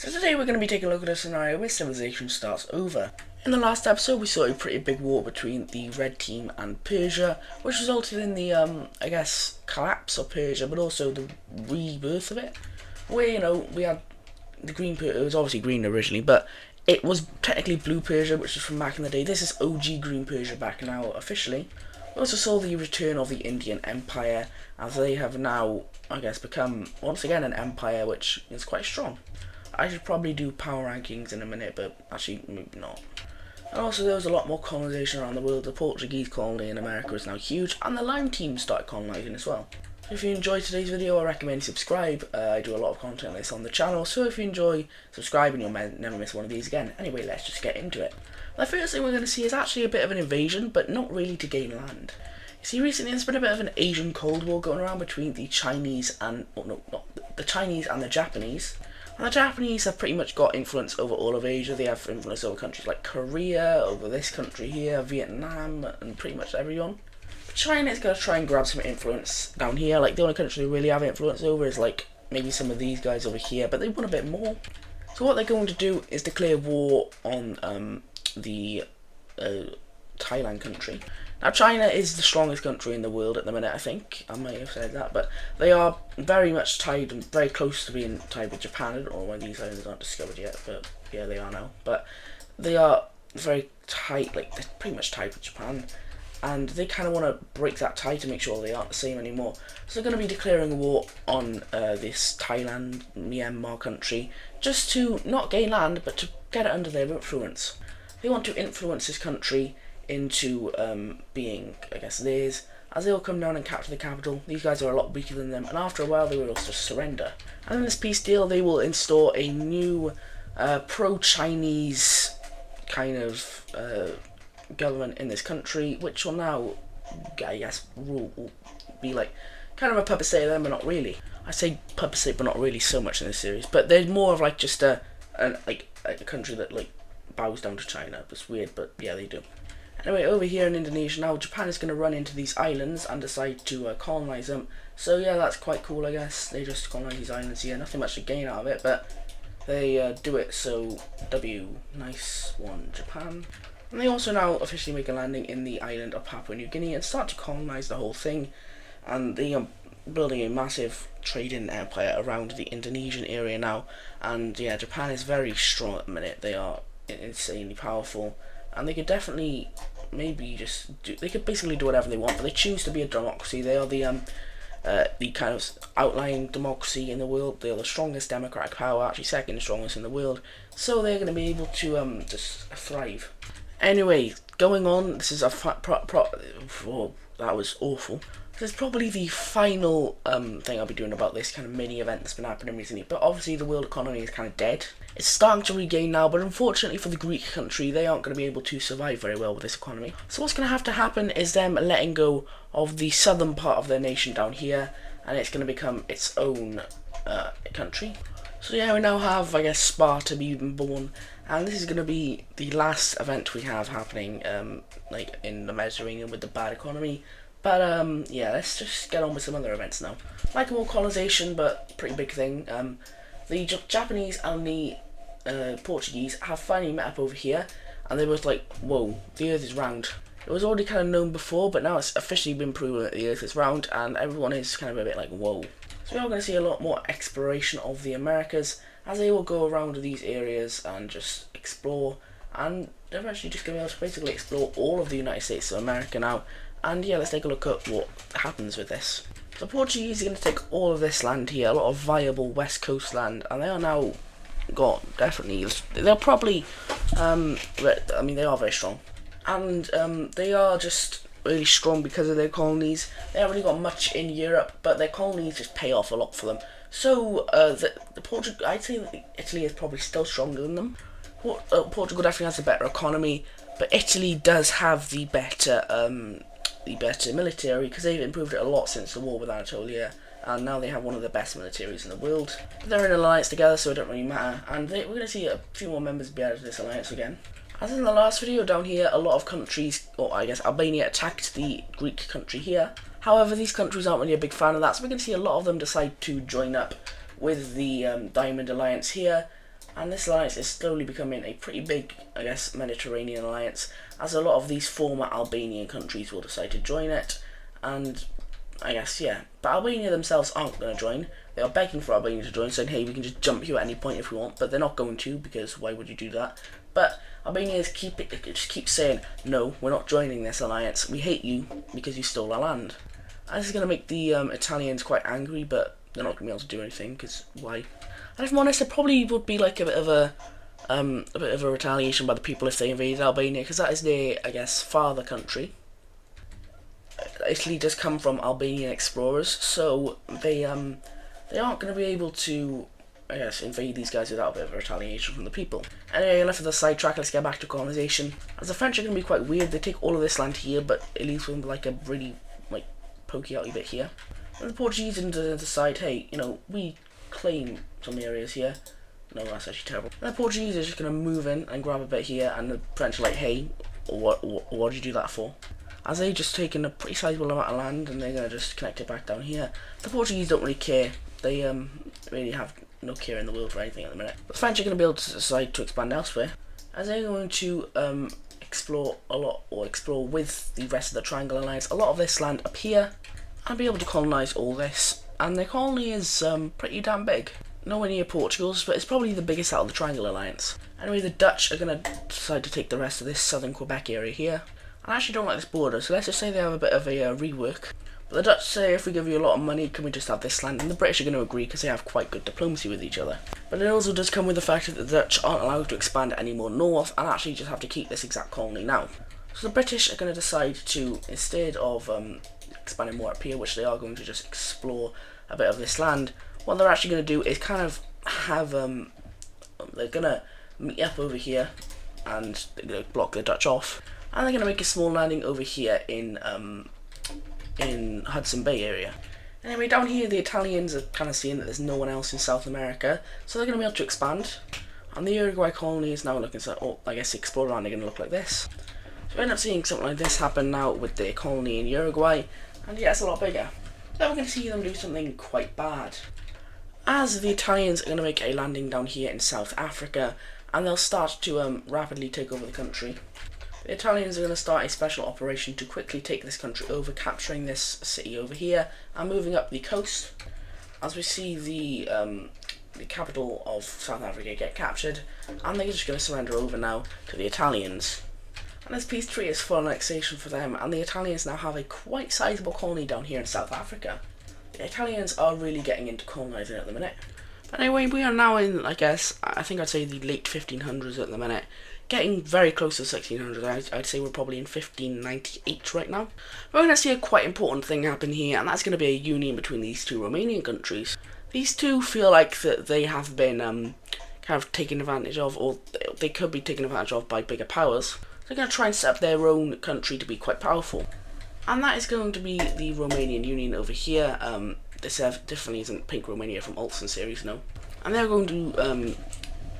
So today we're going to be taking a look at a scenario where civilization starts over. In the last episode we saw a pretty big war between the Red Team and Persia, which resulted in the, I guess, collapse of Persia, but also the rebirth of it. Where, we had the Green Persia, it was obviously green originally, but it was technically Blue Persia, which is from back in the day. This is OG Green Persia back now officially. We also saw the return of the Indian Empire, as they have now, I guess, become once again an empire which is quite strong. I should probably do power rankings in a minute, but actually maybe not. And also there was a lot more colonization around the world. The Portuguese colony in America is now huge, and the Lime team started colonizing as well. If you enjoyed today's video, I recommend you subscribe. I do a lot of content like this on the channel, so if you enjoy, subscribe and you'll never miss one of these again. Anyway, let's just get into it. The first thing we're going to see is actually a bit of an invasion, but not really to gain land. You see, recently there's been a bit of an Asian Cold War going around between the Chinese and, the Chinese and the Japanese. And the Japanese have pretty much got influence over all of Asia. They have influence over countries like Korea, over this country here, Vietnam, and pretty much everyone. But China is going to try and grab some influence down here. Like, the only country they really have influence over is, like, maybe some of these guys over here, but they want a bit more. So what they're going to do is declare war on the Thailand country. Now, China is the strongest country in the world at the minute, I think. I might have said that, but they are very much tied and very close to being tied with Japan. I don't know why these islands aren't discovered yet, but yeah, they are now. But they are very tight, like, they're pretty much tied with Japan. And they kind of want to break that tie to make sure they aren't the same anymore. So they're going to be declaring a war on this Thailand, Myanmar country, just to not gain land, but to get it under their influence. They want to influence this country into being, I guess, theirs, as they will come down and capture the capital. These guys are a lot weaker than them, and after a while they will also surrender. And in this peace deal they will install a new pro-Chinese kind of government in this country, which will now, I guess, will be like kind of a puppet state of them, but not really. I say puppet state, but not really so much in this series. But they're more of like just a country that like bows down to China. It's weird, but yeah, they do. Anyway, over here in Indonesia now, Japan is going to run into these islands and decide to colonize them. So yeah, that's quite cool, I guess. They just colonize these islands here. Nothing much to gain out of it, but they do it. So nice one, Japan. And they also now officially make a landing in the island of Papua New Guinea and start to colonize the whole thing. And they are building a massive trading empire around the Indonesian area now. And yeah, Japan is very strong at the minute. They are insanely powerful, and they could definitely they could basically do whatever they want, but they choose to be a democracy. They are the kind of outlying democracy in the world. They are the strongest democratic power, actually second strongest in the world, so they're going to be able to just thrive. Anyway, going on, this is a that was awful. This is probably the final thing I'll be doing about this kind of mini event that's been happening recently, but obviously the world economy is kind of dead. It's starting to regain now, but unfortunately for the Greek country, they aren't going to be able to survive very well with this economy. So what's going to have to happen is them letting go of the southern part of their nation down here, and it's going to become its own country. So yeah, we now have, I guess, Sparta being born, and this is going to be the last event we have happening like in the Mediterranean with the bad economy. But yeah, let's just get on with some other events now. Like more colonization, but pretty big thing. The Japanese and the Portuguese have finally met up over here, and they were like, whoa, the earth is round. It was already kind of known before, but now it's officially been proven that the earth is round, and everyone is kind of a bit like, whoa. So we are going to see a lot more exploration of the Americas, as they will go around these areas and just explore, and they're eventually just going to be able to basically explore all of the United States of America now. And yeah, let's take a look at what happens with this. The Portuguese are going to take all of this land here, a lot of viable west coast land, and they are now they're probably, I mean, they are very strong. And they are just really strong because of their colonies. They haven't really got much in Europe, but their colonies just pay off a lot for them. So I'd say that Italy is probably still stronger than them. Portugal definitely has a better economy, but Italy does have the better military, because they've improved it a lot since the war with Anatolia, and now they have one of the best militaries in the world. They're in an alliance together, so it don't really matter, and we're going to see a few more members be added to this alliance again. As in the last video down here, a lot of countries, or I guess Albania, attacked the Greek country here. However, these countries aren't really a big fan of that, so we're going to see a lot of them decide to join up with the Diamond Alliance here, And this alliance is slowly becoming a pretty big, I guess, Mediterranean alliance, as a lot of these former Albanian countries will decide to join it. And I guess, yeah. But Albania themselves aren't going to join. They are begging for Albania to join, saying, hey, we can just jump you at any point if we want. But they're not going to, because why would you do that? But Albania just keeps saying, no, we're not joining this alliance. We hate you because you stole our land. And this is going to make the Italians quite angry, but they're not going to be able to do anything, because why? And if I'm honest, it probably would be like a bit of a retaliation by the people if they invaded Albania, because that is their, I guess, father country. Italy does come from Albanian explorers, so they aren't going to be able to, I guess, invade these guys without a bit of a retaliation from the people. Anyway, enough of the sidetrack, let's get back to colonization. As the French are going to be quite weird, they take all of this land here, but it leaves them like a really, like, pokey outy bit here. And the Portuguese decide, hey, you know, we claim some areas here. No, that's actually terrible. And the Portuguese are just going to move in and grab a bit here, and the French are like, hey, what did you do that for? As they've just taken a pretty sizable amount of land, and they're going to just connect it back down here. The Portuguese don't really care. They really have no care in the world for anything at the minute. The French are going to be able to decide to expand elsewhere, as they're going to explore a lot, or explore with the rest of the Triangle Alliance, a lot of this land up here, and be able to colonise all this. And their colony is pretty damn big. Nowhere near Portugal's, but it's probably the biggest out of the Triangle Alliance. Anyway, the Dutch are going to decide to take the rest of this southern Quebec area here. I actually don't like this border, so let's just say they have a bit of a rework. But the Dutch say, if we give you a lot of money, can we just have this land? And the British are going to agree, because they have quite good diplomacy with each other. But it also does come with the fact that the Dutch aren't allowed to expand any more north, and actually just have to keep this exact colony now. So the British are going to decide to, instead of expanding more up here, which they are going to just explore a bit of this land, what they're actually going to do is kind of have, they're going to meet up over here, and they're going to block the Dutch off, and they're going to make a small landing over here in Hudson Bay area. Anyway, down here the Italians are kind of seeing that there's no one else in South America, so they're going to be able to expand, and the Uruguay colony is now looking, so, oh, I guess the explorer land are going to look like this. So we end up seeing something like this happen now with the colony in Uruguay, and yeah, it's a lot bigger. Then we're going to see them do something quite bad, as the Italians are going to make a landing down here in South Africa, and they'll start to rapidly take over the country. The Italians are going to start a special operation to quickly take this country over, capturing this city over here, and moving up the coast. As we see the capital of South Africa get captured, and they're just going to surrender over now to the Italians. And this peace treaty is full annexation for them, and the Italians now have a quite sizable colony down here in South Africa. The Italians are really getting into colonising at the minute. But anyway, we are now in, I guess, I think I'd say the late 1500s at the minute. Getting very close to the 1600s, I'd say we're probably in 1598 right now. We're going to see a quite important thing happen here, and that's going to be a union between these two Romanian countries. These two feel like that they have been kind of taken advantage of, or they could be taken advantage of by bigger powers. They're going to try and set up their own country to be quite powerful. And that is going to be the Romanian Union over here. This definitely isn't Pink Romania from Olsen series, no. And they're going to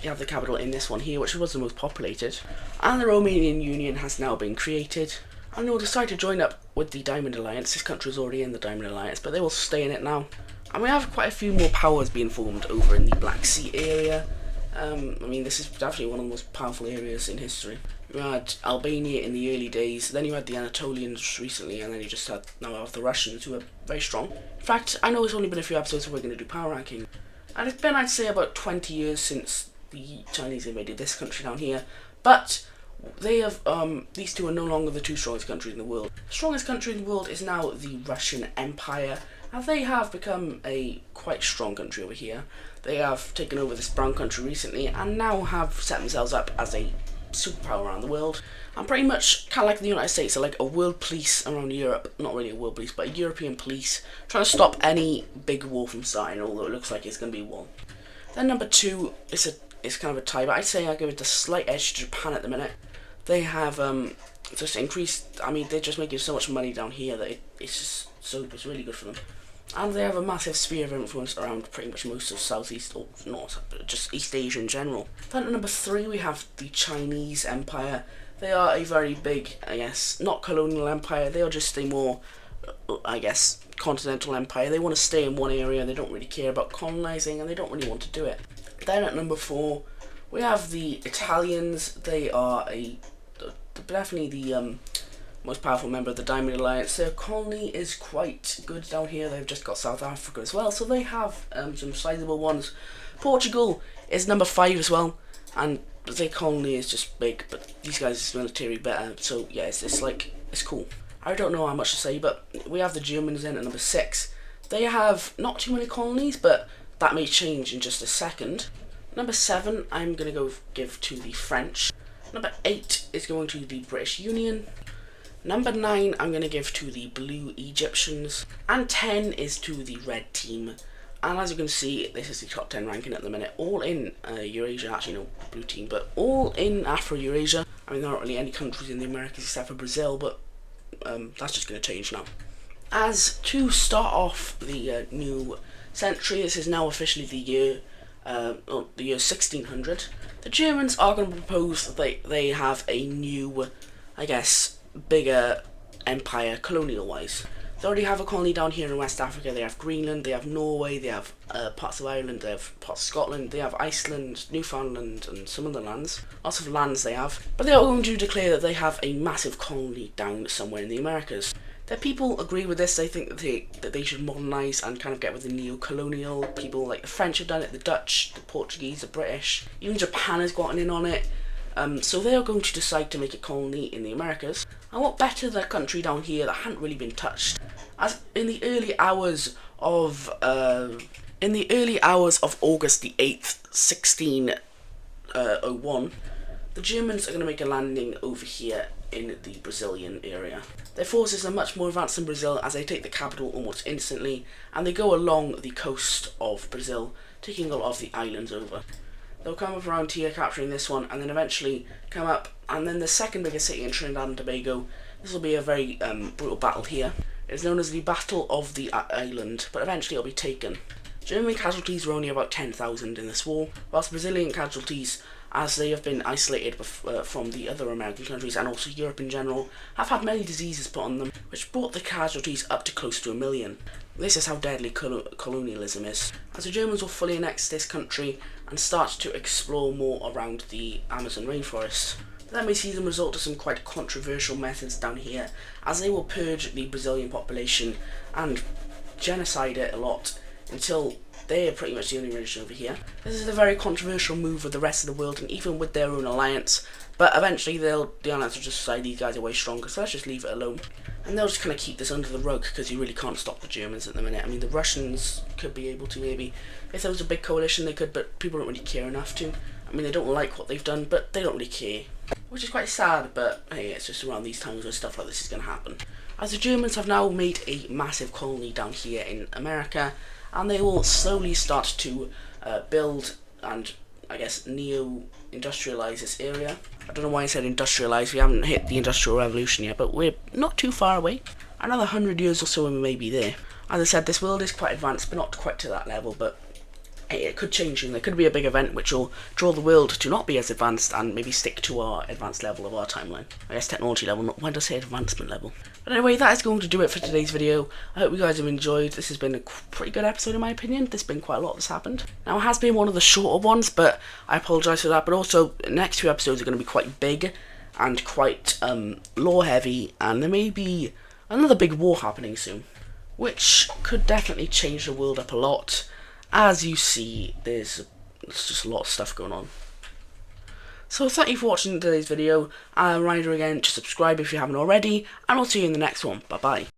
have the capital in this one here, which was the most populated. And the Romanian Union has now been created. And they will decide to join up with the Diamond Alliance. This country is already in the Diamond Alliance, but they will stay in it now. And we have quite a few more powers being formed over in the Black Sea area. I mean, this is definitely one of the most powerful areas in history. You had Albania in the early days, then you had the Anatolians recently, and then you just had now have the Russians, who are very strong. In fact, I know it's only been a few episodes where we're going to do power ranking, and it's been, I'd say, about 20 years since the Chinese invaded this country down here, but they have, these two are no longer the two strongest countries in the world. The strongest country in the world is now the Russian Empire, and they have become a quite strong country over here. They have taken over this brown country recently, and now have set themselves up as a superpower around the world, and pretty much kind of like the United States are like a world police around Europe. Not really a world police, but a European police, trying to stop any big war from starting, although it looks like it's going to be one. Then number two is kind of a tie, but I'd say I give it a slight edge to Japan at the minute. They have just increased, I mean, they're just making so much money down here that it's really good for them. And they have a massive sphere of influence around pretty much most of Southeast, or not, just East Asia in general. Then at number three we have the Chinese Empire. They are a very big, I guess, not colonial empire, they are just a more, I guess, continental empire. They want to stay in one area, they don't really care about colonising, and they don't really want to do it. Then at number 4, we have the Italians. They are definitely the most powerful member of the Diamond Alliance. Their colony is quite good down here. They've just got South Africa as well, so they have some sizable ones. Portugal is number 5 as well, and their colony is just big, but these guys' military better. So yeah, it's cool. I don't know how much to say, but we have the Germans in at number 6. They have not too many colonies, but that may change in just a second. Number 7, I'm going to give to the French. Number 8 is going to the British Union. Number 9, I'm going to give to the Blue Egyptians. And 10 is to the Red Team. And as you can see, this is the top 10 ranking at the minute. All in Eurasia, actually no, Blue Team, but all in Afro-Eurasia. I mean, there aren't really any countries in the Americas except for Brazil, but that's just going to change now. As to start off the new century, this is now officially the year 1600. The Germans are going to propose that they have a new, I guess, bigger empire colonial-wise. They already have a colony down here in West Africa. They have Greenland, they have Norway, they have parts of Ireland, they have parts of Scotland, they have Iceland, Newfoundland, and some other lands. Lots of lands they have. But they are going to declare that they have a massive colony down somewhere in the Americas. Their people agree with this. They think that they should modernise and kind of get with the neo-colonial people. Like the French have done it, the Dutch, the Portuguese, the British. Even Japan has gotten in on it. So they are going to decide to make a colony in the Americas. And what better than a country down here that hadn't really been touched? As in the early hours of August the 8th, 1601, the Germans are going to make a landing over here in the Brazilian area. Their forces are much more advanced than Brazil, as they take the capital almost instantly, and they go along the coast of Brazil, taking a lot of the islands over. They'll come up around here, capturing this one, and then eventually come up, and then the second biggest city in Trinidad and Tobago. This will be a very brutal battle here. It is known as the Battle of the Island, but eventually it'll be taken. German casualties were only about 10,000 in this war, whilst Brazilian casualties, as they have been isolated from the other American countries and also Europe in general, have had many diseases put on them, which brought the casualties up to close to 1 million. This is how deadly colonialism is, as the Germans will fully annex this country and start to explore more around the Amazon rainforest. That may see them resort to some quite controversial methods down here, as they will purge the Brazilian population and genocide it a lot until they are pretty much the only religion over here. This is a very controversial move with the rest of the world and even with their own alliance, but eventually the alliance will just decide these guys are way stronger, so let's just leave it alone. And they'll just kind of keep this under the rug because you really can't stop the Germans at the minute. I mean, the Russians could be able to maybe. If there was a big coalition they could, but people don't really care enough to. I mean, they don't like what they've done, but they don't really care. Which is quite sad, but hey, it's just around these times where stuff like this is going to happen. As the Germans have now made a massive colony down here in America, and they will slowly start to build and, I guess, neo-industrialise this area. I don't know why I said industrialise, we haven't hit the Industrial Revolution yet, but we're not too far away. Another 100 years or so and we may be there. As I said, this world is quite advanced, but not quite to that level, but hey, it could change, and there could be a big event which will draw the world to not be as advanced and maybe stick to our advanced level of our timeline. I guess technology level, not, why did I say advancement level? But anyway, that is going to do it for today's video. I hope you guys have enjoyed. This has been a pretty good episode in my opinion. There's been quite a lot that's happened. Now it has been one of the shorter ones, but I apologise for that. But also, the next 2 episodes are going to be quite big and quite lore heavy, and there may be another big war happening soon, which could definitely change the world up a lot. As you see, there's just a lot of stuff going on. So thank you for watching today's video. A reminder again to subscribe if you haven't already, and I'll see you in the next one. Bye bye.